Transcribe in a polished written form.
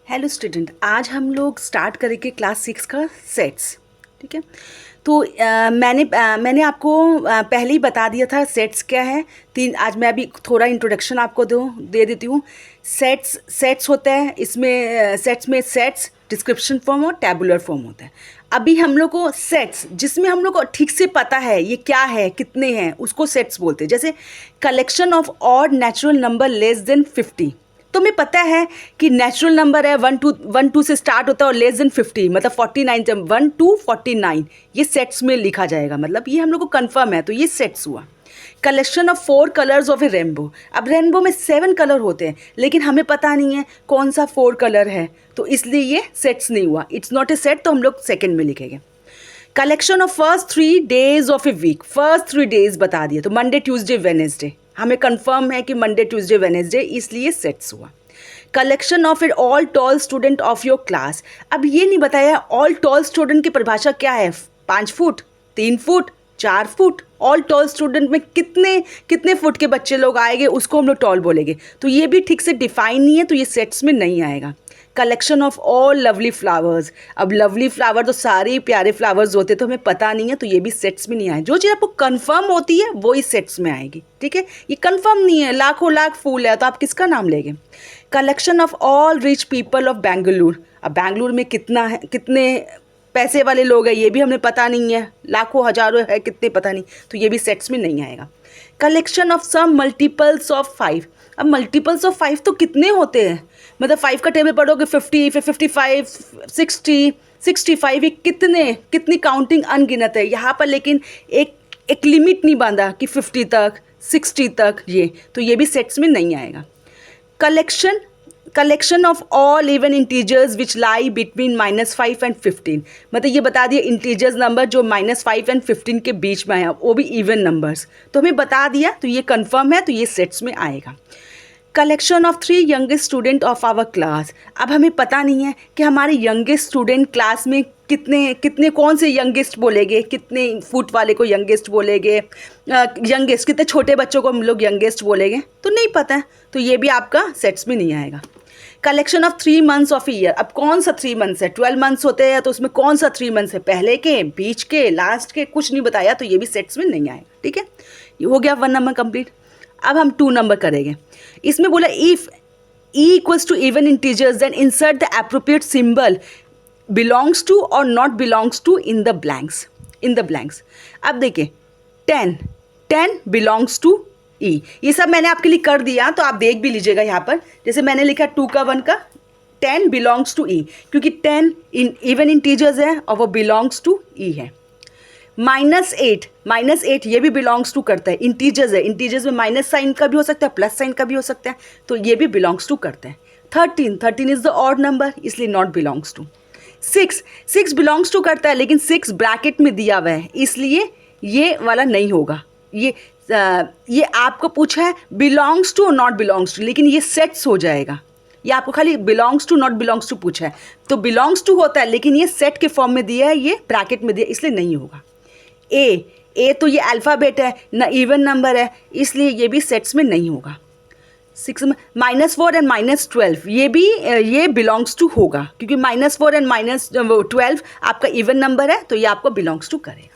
Hello student, आज हम लोग स्टार्ट करेंगे क्लास 6 का सेट्स। ठीक है, तो मैंने आपको पहले ही बता दिया था सेट्स क्या है। आज मैं अभी थोड़ा इंट्रोडक्शन आपको दे देती हूँ। सेट्स होता है, इसमें सेट्स डिस्क्रिप्शन फॉर्म और टैबुलर फॉर्म होता है। अभी हम लोग को सेट्स जिसमें हम लोग को ठीक से पता है ये क्या है, कितने हैं, उसको सेट्स बोलते हैं। जैसे collection of odd natural number less than 50। तो हमें पता है कि नेचुरल नंबर है 1 2 से स्टार्ट होता है और लेस देन 50 मतलब 49 1 to 49 ये सेट्स में लिखा जाएगा। मतलब ये हम लोग को कंफर्म है, तो ये सेट्स हुआ। Collection of 4 colours of A rainbow. अब रेनबो में 7 कलर होते हैं, लेकिन हमें पता नहीं है कौन सा 4 कलर है, तो इसलिए ये सेट्स नहीं हुआ। इट्स नॉट ए सेट, तो हम लोग सेकेंड में लिखेंगे। Collection of first 3 days of a week. First 3 days बता दिए, तो मंडे ट्यूसडे वेनेसडे हमें कंफर्म है कि मंडे ट्यूसडे वेनेसडे, इसलिए सेट्स हुआ। Collection of a all tall student of your class. अब ये नहीं बताया ऑल टॉल स्टूडेंट की परिभाषा क्या है। 5 foot, 3 foot, 4 foot. All tall student में कितने फुट के बच्चे लोग आएंगे उसको हम लोग टॉल बोलेंगे, तो ये भी ठीक से डिफाइन नहीं है, तो ये सेट्स में नहीं आएगा। Collection of all lovely flowers. अब लवली फ्लावर तो सारे प्यारे फ्लावर्स होते, तो हमें पता नहीं है, तो ये भी सेट्स में नहीं आए। जो चीज़ आपको कंफर्म होती है वो ही सेट्स में आएगी। ठीक है, ये कंफर्म नहीं है, लाखों लाख फूल है, तो आप किसका नाम लेंगे। Collection of all rich people of Bengaluru. अब बेंगलुरु में कितना है, कितने पैसे वाले लोग हैं, ये भी हमें पता नहीं है, लाखों हजारों है, कितने पता नहीं, तो ये भी सेट्स में नहीं आएगा। Collection of some multiples of 5। अब मल्टीपल्स ऑफ 5 तो कितने होते हैं, मतलब 5 का टेबल पढ़ोगे 50, फिर 55, 60, 65, ये कितनी काउंटिंग अनगिनत है यहाँ पर, लेकिन एक लिमिट नहीं बांधा कि 50 तक 60 तक, ये तो ये भी सेट्स में नहीं आएगा। Collection of all even integers which lie between -5 and 15। मतलब ये बता दिया इंटीजर्स नंबर जो -5 and 15 के बीच में आया, वो भी इवन नंबर्स, तो हमें बता दिया, तो ये कंफर्म है, तो ये सेट्स में आएगा। Collection of 3 youngest student of our class. अब हमें पता नहीं है कि हमारे यंगेस्ट स्टूडेंट क्लास में कितने कौन से यंगेस्ट बोलेंगे, कितने फुट वाले को यंगेस्ट बोलेंगे, यंगेस्ट कितने छोटे बच्चों को हम लोग यंगेस्ट बोलेंगे, तो नहीं पता है, तो ये भी आपका सेट्स में नहीं आएगा। Collection of 3 months of year. अब कौन सा 3 मंथ्स है, 12 मंथ्स होते हैं, तो उसमें कौन सा 3 मंथ्स है, पहले के, बीच के, लास्ट के, कुछ नहीं बताया, तो ये भी सेट्स में नहीं आएगा। ठीक है, ये हो गया 1 नंबर कंप्लीट। अब हम 2 नंबर करेंगे। इसमें बोला if e equals to even integers then insert the appropriate symbol belongs to और not belongs to in the blanks. अब देखिए 10 बिलोंग्स टू ई, ये सब मैंने आपके लिए कर दिया, तो आप देख भी लीजिएगा यहाँ पर। जैसे मैंने लिखा 2 का 1 का 10 बिलोंग्स टू ई, क्योंकि 10 इवन इंटीजर्स है और वो बिलोंग्स टू ई है। -8 ये भी बिलोंग्स टू करता है, इंटीजर्स है, इंटीजर्स में माइनस साइन का भी हो सकता है, प्लस साइन का भी हो सकता है, तो ये भी बिलोंग्स टू करता है। 13 इज द ऑड नंबर, इसलिए not belongs to. 6 belongs to करता है, लेकिन 6 ब्रैकेट में दिया हुआ है, इसलिए ये वाला नहीं होगा। ये आपको पूछा है बिलोंग्स टू और नॉट बिलोंग्स टू, लेकिन ये सेट्स हो जाएगा। ये आपको खाली belongs to not belongs to पूछा है, तो बिलोंग्स टू होता है, लेकिन ये सेट के फॉर्म में दिया है, ये ब्रैकेट में दिया, इसलिए नहीं होगा। ए तो ये अल्फ़ाबेट है ना, इवन नंबर है, इसलिए ये भी सेट्स में नहीं होगा। 6 में -4 एंड -12 ये बिलोंग्स टू होगा, क्योंकि -4 एंड -12 आपका इवन नंबर है, तो ये आपको बिलोंग्स टू करेगा।